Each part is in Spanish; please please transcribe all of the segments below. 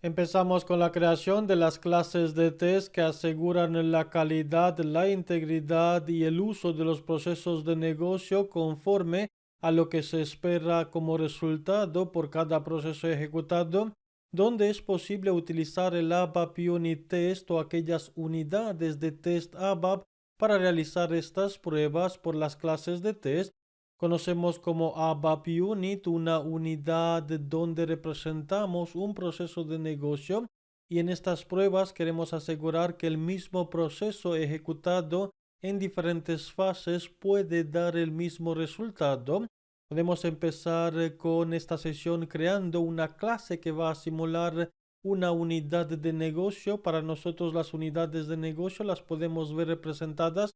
Empezamos con la creación de las clases de test que aseguran la calidad, la integridad y el uso de los procesos de negocio conforme a lo que se espera como resultado por cada proceso ejecutado, donde es posible utilizar el ABAP Unit Test o aquellas unidades de test ABAP para realizar estas pruebas por las clases de test. Conocemos como ABAP Unit, una unidad donde representamos un proceso de negocio y en estas pruebas queremos asegurar que el mismo proceso ejecutado en diferentes fases puede dar el mismo resultado. Podemos empezar con esta sesión creando una clase que va a simular una unidad de negocio. Para nosotros las unidades de negocio las podemos ver representadas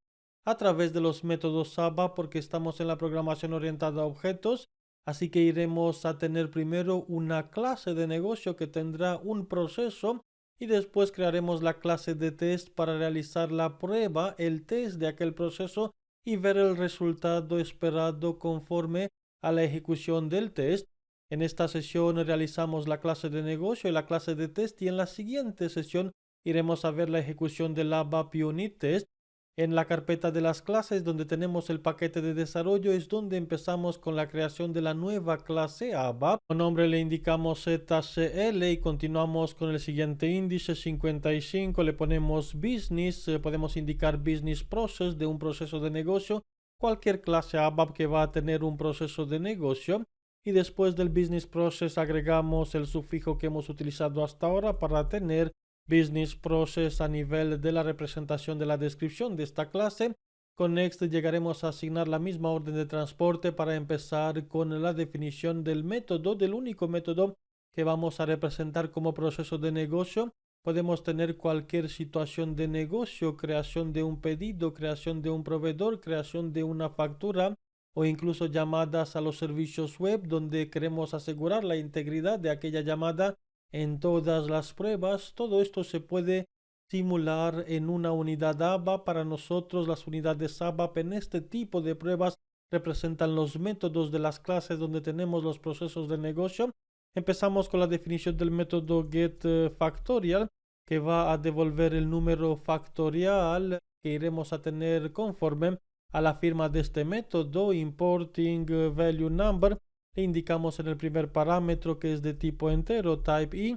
a través de los métodos ABAP porque estamos en la programación orientada a objetos. Así que iremos a tener primero una clase de negocio que tendrá un proceso y después crearemos la clase de test para realizar la prueba, el test de aquel proceso y ver el resultado esperado conforme a la ejecución del test. En esta sesión realizamos la clase de negocio y la clase de test y en la siguiente sesión iremos a ver la ejecución del ABAP Unit Test. En la carpeta de las clases donde tenemos el paquete de desarrollo es donde empezamos con la creación de la nueva clase ABAP. Con nombre le indicamos ZCL y continuamos con el siguiente índice 55. Le ponemos Business, podemos indicar Business Process de un proceso de negocio, cualquier clase ABAP que va a tener un proceso de negocio. Y después del Business Process agregamos el sufijo que hemos utilizado hasta ahora para tener Business Process a nivel de la representación de la descripción de esta clase. Con Next llegaremos a asignar la misma orden de transporte para empezar con la definición del método, del único método que vamos a representar como proceso de negocio. Podemos tener cualquier situación de negocio, creación de un pedido, creación de un proveedor, creación de una factura o incluso llamadas a los servicios web donde queremos asegurar la integridad de aquella llamada en todas las pruebas. Todo esto se puede simular en una unidad ABAP. Para nosotros las unidades ABAP en este tipo de pruebas representan los métodos de las clases donde tenemos los procesos de negocio. Empezamos con la definición del método getFactorial que va a devolver el número factorial que iremos a tener conforme a la firma de este método. Importing value number, le indicamos en el primer parámetro que es de tipo entero, type i.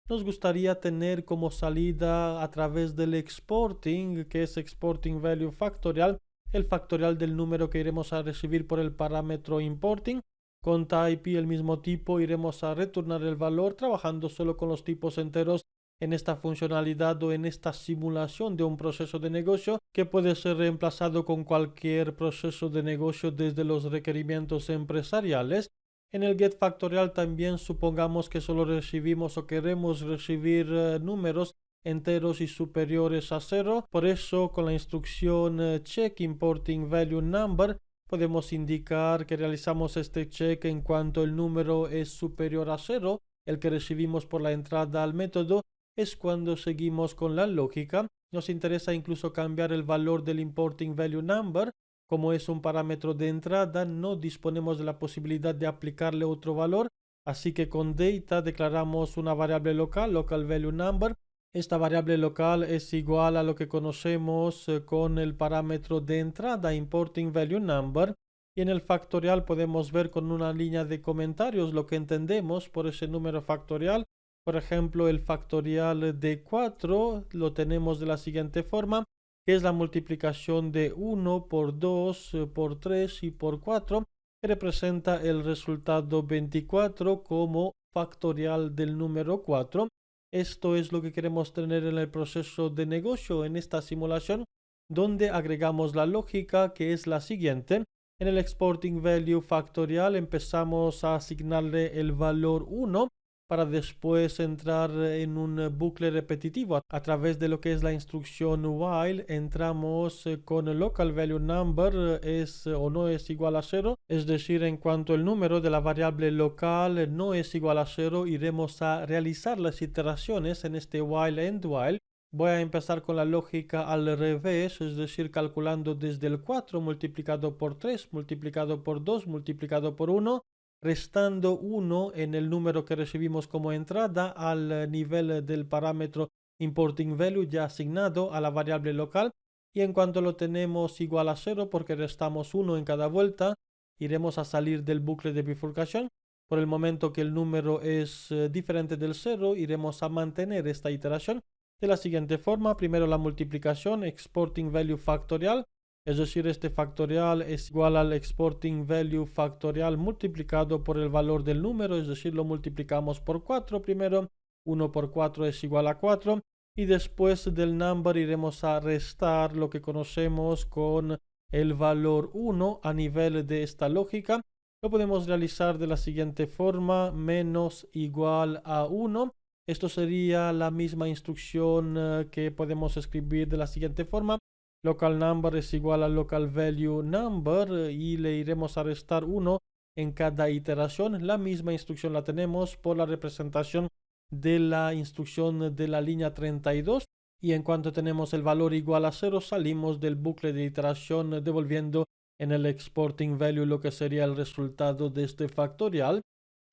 Nos gustaría tener como salida a través del exporting, que es exporting value factorial, el factorial del número que iremos a recibir por el parámetro importing. Con type i el mismo tipo iremos a retornar el valor trabajando solo con los tipos enteros en esta funcionalidad o en esta simulación de un proceso de negocio que puede ser reemplazado con cualquier proceso de negocio desde los requerimientos empresariales. En el get factorial también supongamos que solo recibimos o queremos recibir números enteros y superiores a 0. Por eso con la instrucción check importing value number podemos indicar que realizamos este check en cuanto el número es superior a 0, el que recibimos por la entrada al método. Es cuando seguimos con la lógica. Nos interesa incluso cambiar el valor del importing value number. Como es un parámetro de entrada, no disponemos de la posibilidad de aplicarle otro valor, así que con data declaramos una variable local, local value number. Esta variable local es igual a lo que conocemos con el parámetro de entrada, importing value number. Y en el factorial podemos ver con una línea de comentarios lo que entendemos por ese número factorial. Por ejemplo, el factorial de 4 lo tenemos de la siguiente forma, que es la multiplicación de 1 por 2 por 3 y por 4, que representa el resultado 24 como factorial del número 4. Esto es lo que queremos tener en el proceso de negocio en esta simulación, donde agregamos la lógica que es la siguiente. En el exporting value factorial empezamos a asignarle el valor 1 para después entrar en un bucle repetitivo. A través de lo que es la instrucción while entramos con el local value number es o no es igual a 0, es decir, en cuanto el número de la variable local no es igual a 0, iremos a realizar las iteraciones en este while end while. Voy a empezar con la lógica al revés, es decir, calculando desde el 4 multiplicado por 3, multiplicado por 2, multiplicado por 1, restando 1 en el número que recibimos como entrada al nivel del parámetro importing value ya asignado a la variable local, y en cuanto lo tenemos igual a 0 porque restamos 1 en cada vuelta, iremos a salir del bucle de bifurcación. Por el momento que el número es diferente del 0, iremos a mantener esta iteración de la siguiente forma. Primero la multiplicación, exporting value factorial, es decir, este factorial es igual al exporting value factorial multiplicado por el valor del número, es decir, lo multiplicamos por 4 primero, 1 por 4 es igual a 4, y después del number iremos a restar lo que conocemos con el valor 1 a nivel de esta lógica. Lo podemos realizar de la siguiente forma: menos igual a 1. Esto sería la misma instrucción que podemos escribir de la siguiente forma: local number es igual a local value number, y le iremos a restar 1 en cada iteración. La misma instrucción la tenemos por la representación de la instrucción de la línea 32, y en cuanto tenemos el valor igual a 0 salimos del bucle de iteración devolviendo en el exporting value lo que sería el resultado de este factorial.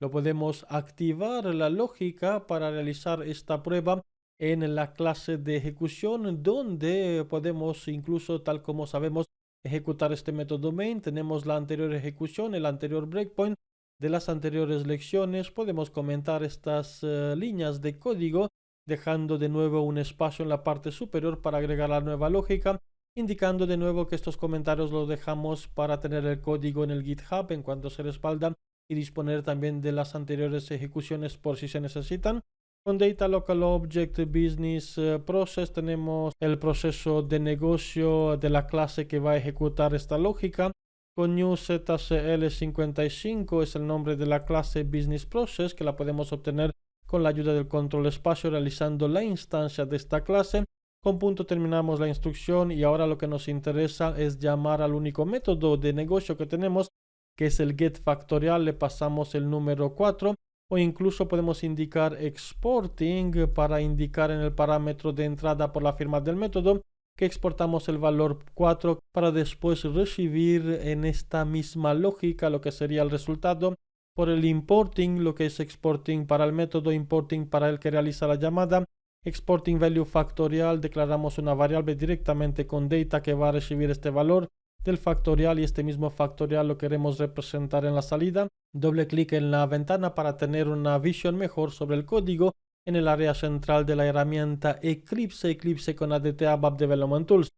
Lo podemos activar la lógica para realizar esta prueba en la clase de ejecución, donde podemos incluso, tal como sabemos, ejecutar este método main. Tenemos la anterior ejecución, el anterior breakpoint de las anteriores lecciones. Podemos comentar estas líneas de código dejando de nuevo un espacio en la parte superior para agregar la nueva lógica, indicando de nuevo que estos comentarios los dejamos para tener el código en el GitHub en cuanto se respalda, y disponer también de las anteriores ejecuciones por si se necesitan. Con Data Local Object Business Process tenemos el proceso de negocio de la clase que va a ejecutar esta lógica. Con newzcl55 es el nombre de la clase Business Process, que la podemos obtener con la ayuda del control espacio realizando la instancia de esta clase. Con punto terminamos la instrucción, y ahora lo que nos interesa es llamar al único método de negocio que tenemos, que es el get factorial. Le pasamos el número 4, o incluso podemos indicar exporting para indicar en el parámetro de entrada por la firma del método que exportamos el valor 4 para después recibir en esta misma lógica lo que sería el resultado por el importing, lo que es exporting para el método, importing para el que realiza la llamada. Exporting value factorial, declaramos una variable directamente con data que va a recibir este valor del factorial, y este mismo factorial lo queremos representar en la salida. Doble clic en la ventana para tener una visión mejor sobre el código en el área central de la herramienta Eclipse con ADT ABAP Development Tools.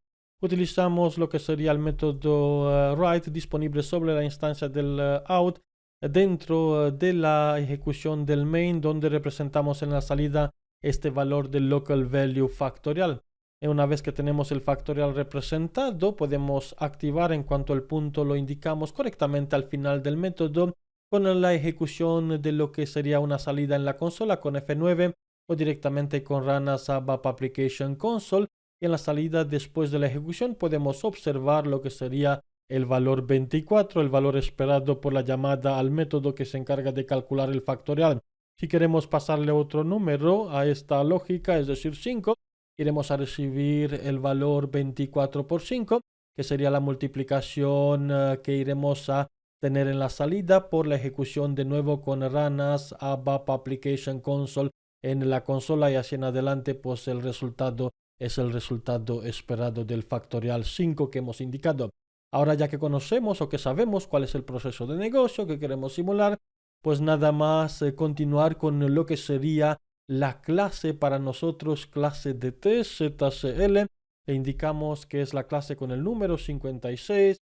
Utilizamos lo que sería el método write disponible sobre la instancia del out dentro de la ejecución del main, donde representamos en la salida este valor del local value factorial. Y una vez que tenemos el factorial representado, podemos activar en cuanto el punto lo indicamos correctamente al final del método con la ejecución de lo que sería una salida en la consola con F9, o directamente con Ranas ABAP Application Console. Y en la salida después de la ejecución podemos observar lo que sería el valor 24, el valor esperado por la llamada al método que se encarga de calcular el factorial. Si queremos pasarle otro número a esta lógica, es decir 5, iremos a recibir el valor 24 por 5, que sería la multiplicación que iremos a tener en la salida por la ejecución de nuevo con Ranas ABAP Application Console en la consola, y así en adelante pues el resultado es el resultado esperado del factorial 5 que hemos indicado. Ahora, ya que conocemos o que sabemos cuál es el proceso de negocio que queremos simular, pues nada más continuar con lo que sería la clase para nosotros, clase de test ZCL. Le indicamos que es la clase con el número 56,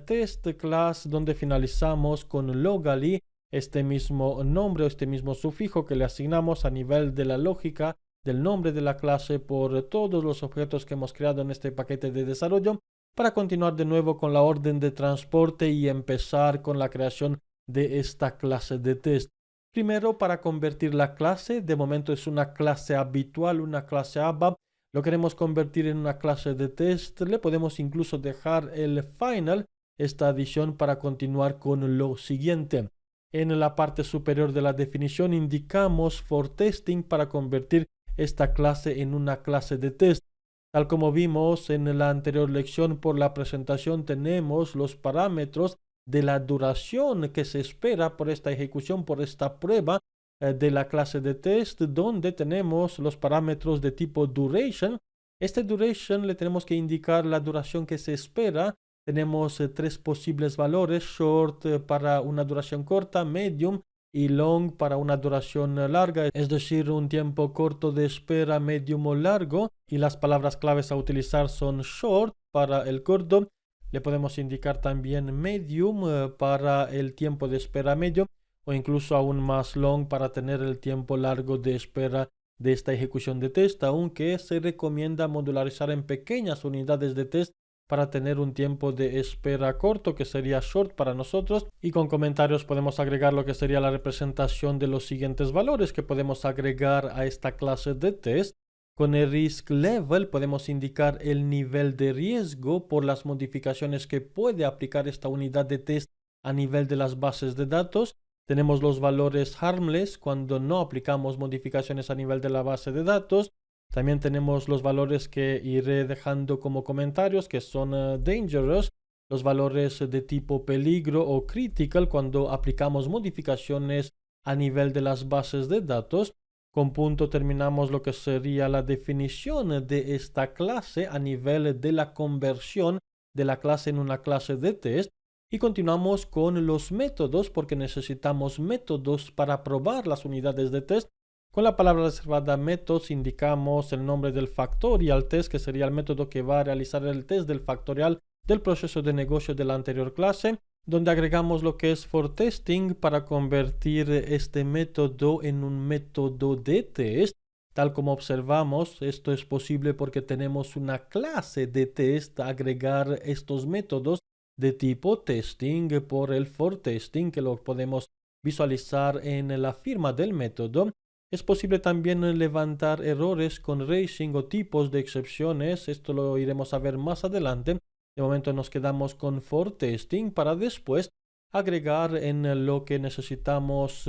test class, donde finalizamos con locally, este mismo nombre o este mismo sufijo que le asignamos a nivel de la lógica del nombre de la clase por todos los objetos que hemos creado en este paquete de desarrollo, para continuar de nuevo con la orden de transporte y empezar con la creación de esta clase de test. Primero, para convertir la clase, de momento es una clase habitual, una clase ABAP, lo queremos convertir en una clase de test. Le podemos incluso dejar el final, esta adición, para continuar con lo siguiente. En la parte superior de la definición indicamos for testing para convertir esta clase en una clase de test. Tal como vimos en la anterior lección, por la presentación tenemos los parámetros de la duración que se espera por esta ejecución, por esta prueba de la clase de test, donde tenemos los parámetros de tipo duration. Este duration le tenemos que indicar la duración que se espera. Tenemos tres posibles valores: short para una duración corta, medium y long para una duración larga, es decir, un tiempo corto de espera, medium o largo. Y las palabras claves a utilizar son short para el corto. Le podemos indicar también medium para el tiempo de espera medio, o incluso aún más long para tener el tiempo largo de espera de esta ejecución de test, aunque se recomienda modularizar en pequeñas unidades de test para tener un tiempo de espera corto, que sería short para nosotros. Y con comentarios podemos agregar lo que sería la representación de los siguientes valores que podemos agregar a esta clase de test. Con el risk level podemos indicar el nivel de riesgo por las modificaciones que puede aplicar esta unidad de test a nivel de las bases de datos. Tenemos los valores harmless cuando no aplicamos modificaciones a nivel de la base de datos. También tenemos los valores que iré dejando como comentarios, que son dangerous, los valores de tipo peligro o critical cuando aplicamos modificaciones a nivel de las bases de datos. Con punto terminamos lo que sería la definición de esta clase a nivel de la conversión de la clase en una clase de test. Y continuamos con los métodos, porque necesitamos métodos para probar las unidades de test. Con la palabra reservada methods indicamos el nombre del factorial test, que sería el método que va a realizar el test del factorial del proceso de negocio de la anterior clase, donde agregamos lo que es for testing para convertir este método en un método de test. Tal como observamos, esto es posible porque tenemos una clase de test a agregar estos métodos de tipo testing por el for testing, que lo podemos visualizar en la firma del método. Es posible también levantar errores con racing o tipos de excepciones. Esto lo iremos a ver más adelante. De momento nos quedamos con for testing para después agregar en lo que necesitamos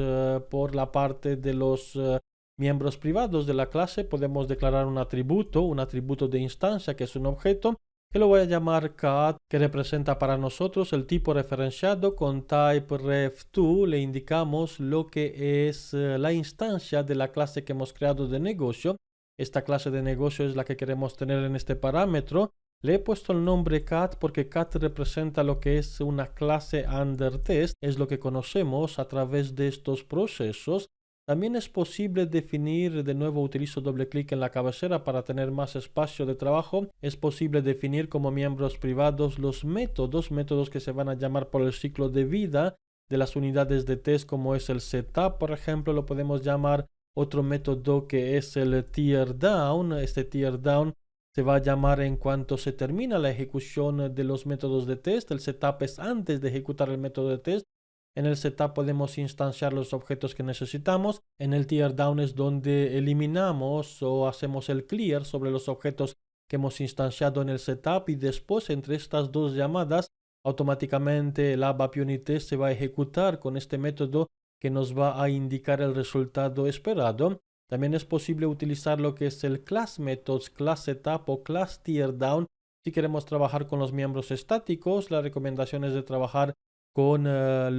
por la parte de los miembros privados de la clase. Podemos declarar un atributo de instancia que es un objeto, que lo voy a llamar cat, que representa para nosotros el tipo referenciado. Con type ref2 le indicamos lo que es la instancia de la clase que hemos creado de negocio. Esta clase de negocio es la que queremos tener en este parámetro. Le he puesto el nombre cat porque cat representa lo que es una clase under test, es lo que conocemos a través de estos procesos. También es posible definir, de nuevo utilizo doble clic en la cabecera para tener más espacio de trabajo. Es posible definir como miembros privados los métodos que se van a llamar por el ciclo de vida de las unidades de test, como es el setup, por ejemplo. Lo podemos llamar otro método que es el tear down. Este tear down se va a llamar en cuanto se termina la ejecución de los métodos de test. El setup es antes de ejecutar el método de test. En el setup podemos instanciar los objetos que necesitamos. En el tear down es donde eliminamos o hacemos el clear sobre los objetos que hemos instanciado en el setup, y después entre estas dos llamadas automáticamente el ABAP unit test se va a ejecutar con este método que nos va a indicar el resultado esperado. También es posible utilizar lo que es el class methods, class setup o class tear down. Si queremos trabajar con los miembros estáticos, la recomendación es de trabajar con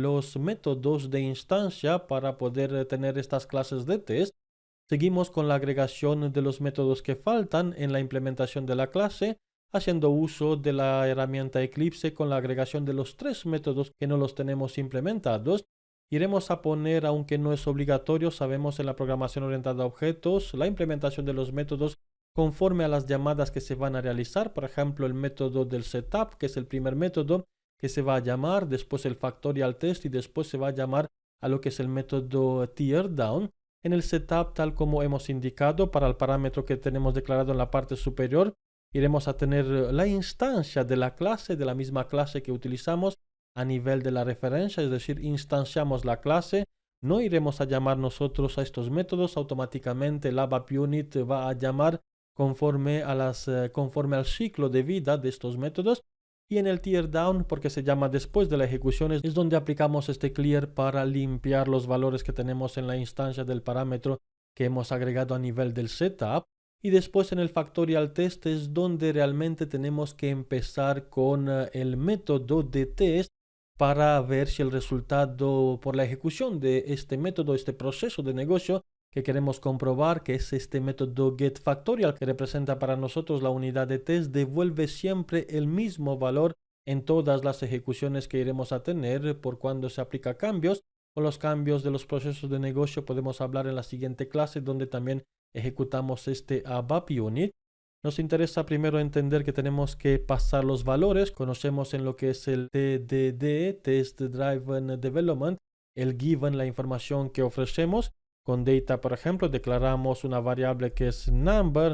los métodos de instancia para poder tener estas clases de test. Seguimos con la agregación de los métodos que faltan en la implementación de la clase, haciendo uso de la herramienta Eclipse con la agregación de los tres métodos que no los tenemos implementados. Iremos a poner, aunque no es obligatorio, sabemos en la programación orientada a objetos, la implementación de los métodos conforme a las llamadas que se van a realizar. Por ejemplo, el método del setup, que es el primer método que se va a llamar, después el factorial test y después se va a llamar a lo que es el método tear down. En el setup, tal como hemos indicado, para el parámetro que tenemos declarado en la parte superior, iremos a tener la instancia de la clase, de la misma clase que utilizamos a nivel de la referencia, es decir, instanciamos la clase. No iremos a llamar nosotros a estos métodos, automáticamente el ABAP unit va a llamar conforme al ciclo de vida de estos métodos. Y en el tear down, porque se llama después de la ejecución, es donde aplicamos este clear para limpiar los valores que tenemos en la instancia del parámetro que hemos agregado a nivel del setup. Y después en el factorial test es donde realmente tenemos que empezar con el método de test para ver si el resultado por la ejecución de este método, este proceso de negocio que queremos comprobar, que es este método getFactorial que representa para nosotros la unidad de test, devuelve siempre el mismo valor en todas las ejecuciones que iremos a tener por cuando se aplica cambios. O los cambios de los procesos de negocio podemos hablar en la siguiente clase, donde también ejecutamos este ABAP unit. Nos interesa primero entender que tenemos que pasar los valores. Conocemos en lo que es el TDD, Test Driven Development, el given, la información que ofrecemos. Con data, por ejemplo, declaramos una variable que es number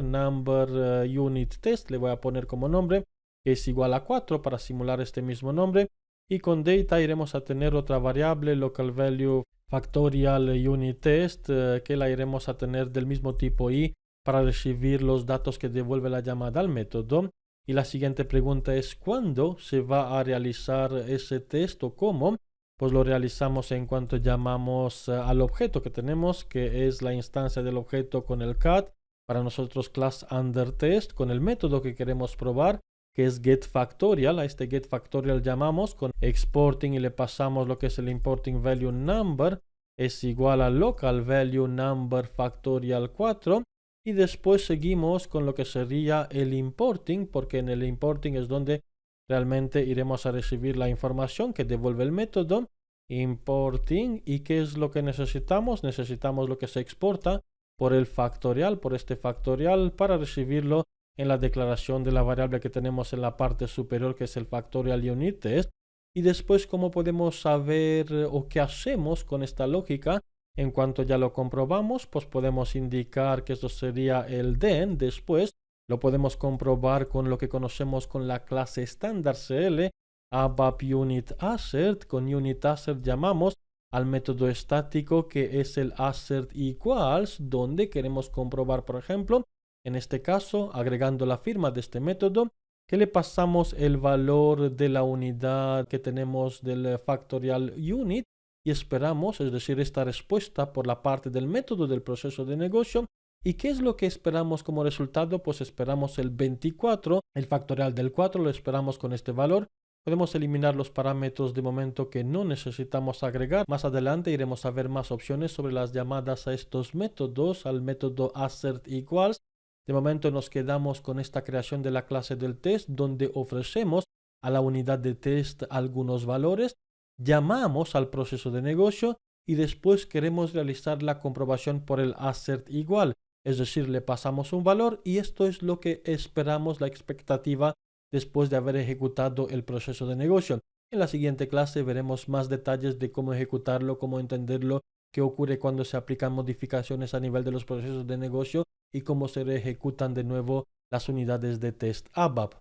unit test, le voy a poner como nombre, que es igual a 4 para simular este mismo nombre. Y con data iremos a tener otra variable, local value factorial unit test, que la iremos a tener del mismo tipo i para recibir los datos que devuelve la llamada al método. Y la siguiente pregunta es ¿cuándo se va a realizar ese test o cómo? Pues lo realizamos en cuanto llamamos al objeto que tenemos, que es la instancia del objeto con el cat, para nosotros class under test, con el método que queremos probar, que es getFactorial. A este getFactorial llamamos con exporting y le pasamos lo que es el importing value number, es igual a local value number factorial 4. Y después seguimos con lo que sería el importing, porque en el importing es donde realmente iremos a recibir la información que devuelve el método. Importing, ¿y qué es lo que necesitamos? Necesitamos lo que se exporta por el factorial, por este factorial, para recibirlo en la declaración de la variable que tenemos en la parte superior, que es el factorial unit test. Y después, ¿cómo podemos saber o qué hacemos con esta lógica? En cuanto ya lo comprobamos, pues podemos indicar que esto sería el then. Después lo podemos comprobar con lo que conocemos con la clase estándar CL, ABAP unit assert. Con unit assert llamamos al método estático que es el assert equals, donde queremos comprobar, por ejemplo, en este caso, agregando la firma de este método, que le pasamos el valor de la unidad que tenemos del factorial unit y esperamos, es decir, esta respuesta por la parte del método del proceso de negocio. ¿Y qué es lo que esperamos como resultado? Pues esperamos el 24, el factorial del 4 lo esperamos con este valor. Podemos eliminar los parámetros de momento que no necesitamos agregar. Más adelante iremos a ver más opciones sobre las llamadas a estos métodos, al método assert equals. De momento nos quedamos con esta creación de la clase del test, donde ofrecemos a la unidad de test algunos valores, llamamos al proceso de negocio y después queremos realizar la comprobación por el assert igual, es decir, le pasamos un valor y esto es lo que esperamos, la expectativa después de haber ejecutado el proceso de negocio. En la siguiente clase veremos más detalles de cómo ejecutarlo, cómo entenderlo, qué ocurre cuando se aplican modificaciones a nivel de los procesos de negocio y cómo se ejecutan de nuevo las unidades de test ABAP.